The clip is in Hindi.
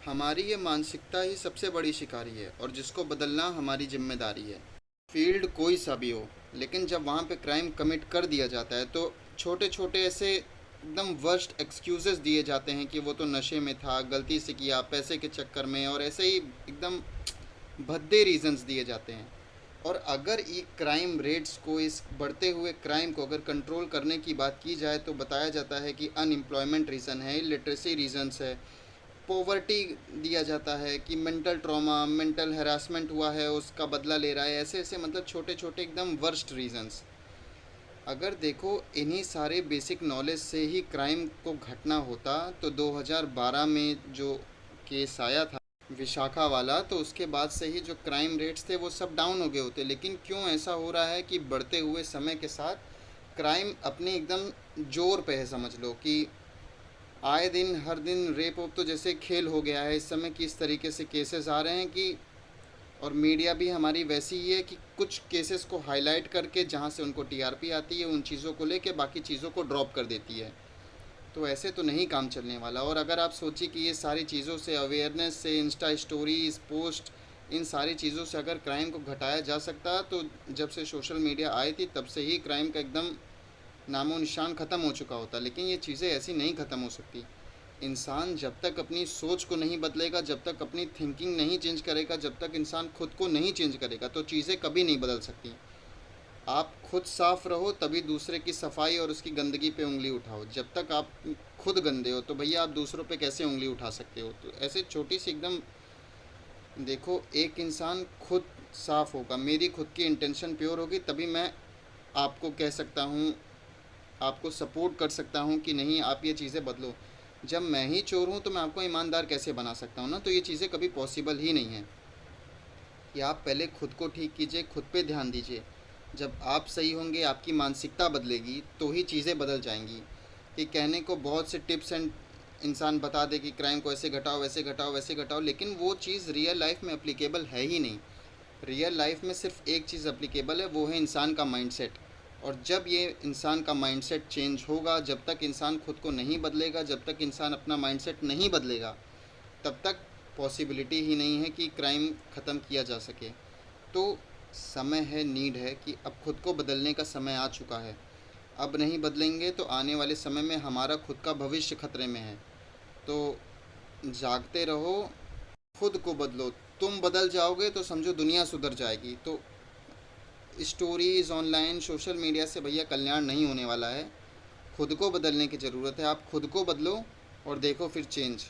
हमारी ये मानसिकता ही सबसे बड़ी शिकारी है और जिसको बदलना हमारी जिम्मेदारी है। फील्ड कोई सा भी हो, लेकिन जब वहाँ पे क्राइम कमिट कर दिया जाता है तो छोटे छोटे ऐसे एकदम वर्स्ट एक्सक्यूज़ेस दिए जाते हैं कि वो तो नशे में था, गलती से किया, पैसे के चक्कर में, और ऐसे ही एकदम भद्दे रीजंस दिए जाते हैं। और अगर ये क्राइम रेट्स को, इस बढ़ते हुए क्राइम को अगर कंट्रोल करने की बात की जाए तो बताया जाता है कि अनएम्प्लॉयमेंट रीज़न है, इलिटरेसी रीजंस है, पॉवर्टी दिया जाता है कि मेंटल ट्रॉमा, मेंटल हैरासमेंट हुआ है, उसका बदला ले रहा है, ऐसे ऐसे मतलब छोटे छोटे एकदम वर्स्ट रीजंस। अगर देखो इन्हीं सारे बेसिक नॉलेज से ही क्राइम को घटना होता तो 2012 में जो केस आया था विशाखा वाला, तो उसके बाद से ही जो क्राइम रेट्स थे वो सब डाउन हो गए होते। लेकिन क्यों ऐसा हो रहा है कि बढ़ते हुए समय के साथ क्राइम अपने एकदम जोर पे है, समझ लो कि आए दिन हर दिन रेप ओप तो जैसे खेल हो गया है इस समय, कि इस तरीके से केसेस आ रहे हैं कि, और मीडिया भी हमारी वैसी ही है कि कुछ केसेस को हाईलाइट करके जहाँ से उनको टीआरपी आती है उन चीज़ों को लेके बाकी चीज़ों को ड्रॉप कर देती है। तो ऐसे तो नहीं काम चलने वाला। और अगर आप सोचिए कि ये सारी चीज़ों से, अवेयरनेस से, इंस्टा स्टोरीज पोस्ट, इन सारी चीज़ों से अगर क्राइम को घटाया जा सकता तो जब से सोशल मीडिया आई थी तब से ही क्राइम का एकदम नामो निशान ख़त्म हो चुका होता। लेकिन ये चीज़ें ऐसी नहीं ख़त्म हो सकती। इंसान जब तक अपनी सोच को नहीं बदलेगा, जब तक अपनी थिंकिंग नहीं चेंज करेगा, जब तक इंसान खुद को नहीं चेंज करेगा तो चीज़ें कभी नहीं बदल सकती। आप खुद साफ रहो तभी दूसरे की सफाई और उसकी गंदगी पे उंगली उठाओ। जब तक आप खुद गंदे हो तो भैया आप दूसरों पे कैसे उंगली उठा सकते हो। तो ऐसे छोटी सी एकदम देखो, एक इंसान खुद साफ होगा, मेरी खुद की इंटेंशन प्योर होगी, तभी मैं आपको कह सकता हूँ, आपको सपोर्ट कर सकता हूँ कि नहीं आप ये चीज़ें बदलो। जब मैं ही चोर हूँ तो मैं आपको ईमानदार कैसे बना सकता हूँ ना। तो ये चीज़ें कभी पॉसिबल ही नहीं है कि आप पहले खुद को ठीक कीजिए, खुद पे ध्यान दीजिए। जब आप सही होंगे, आपकी मानसिकता बदलेगी तो ही चीज़ें बदल जाएंगी। कि कहने को बहुत से टिप्स एंड इंसान बता दे कि क्राइम को ऐसे घटाओ, वैसे घटाओ, वैसे घटाओ, लेकिन वो चीज़ रियल लाइफ में अप्लीकेबल है ही नहीं। रियल लाइफ में सिर्फ एक चीज़ अप्लीकेबल है, वो है इंसान का माइंडसेट। और जब ये इंसान का माइंडसेट चेंज होगा, जब तक इंसान खुद को नहीं बदलेगा, जब तक इंसान अपना माइंडसेट नहीं बदलेगा, तब तक पॉसिबिलिटी ही नहीं है कि क्राइम ख़त्म किया जा सके। तो समय है, नीड है कि अब खुद को बदलने का समय आ चुका है। अब नहीं बदलेंगे तो आने वाले समय में हमारा खुद का भविष्य खतरे में है। तो जागते रहो, खुद को बदलो। तुम बदल जाओगे तो समझो दुनिया सुधर जाएगी। तो स्टोरीज़ ऑनलाइन सोशल मीडिया से भैया कल्याण नहीं होने वाला है। खुद को बदलने की ज़रूरत है। आप खुद को बदलो और देखो फिर चेंज।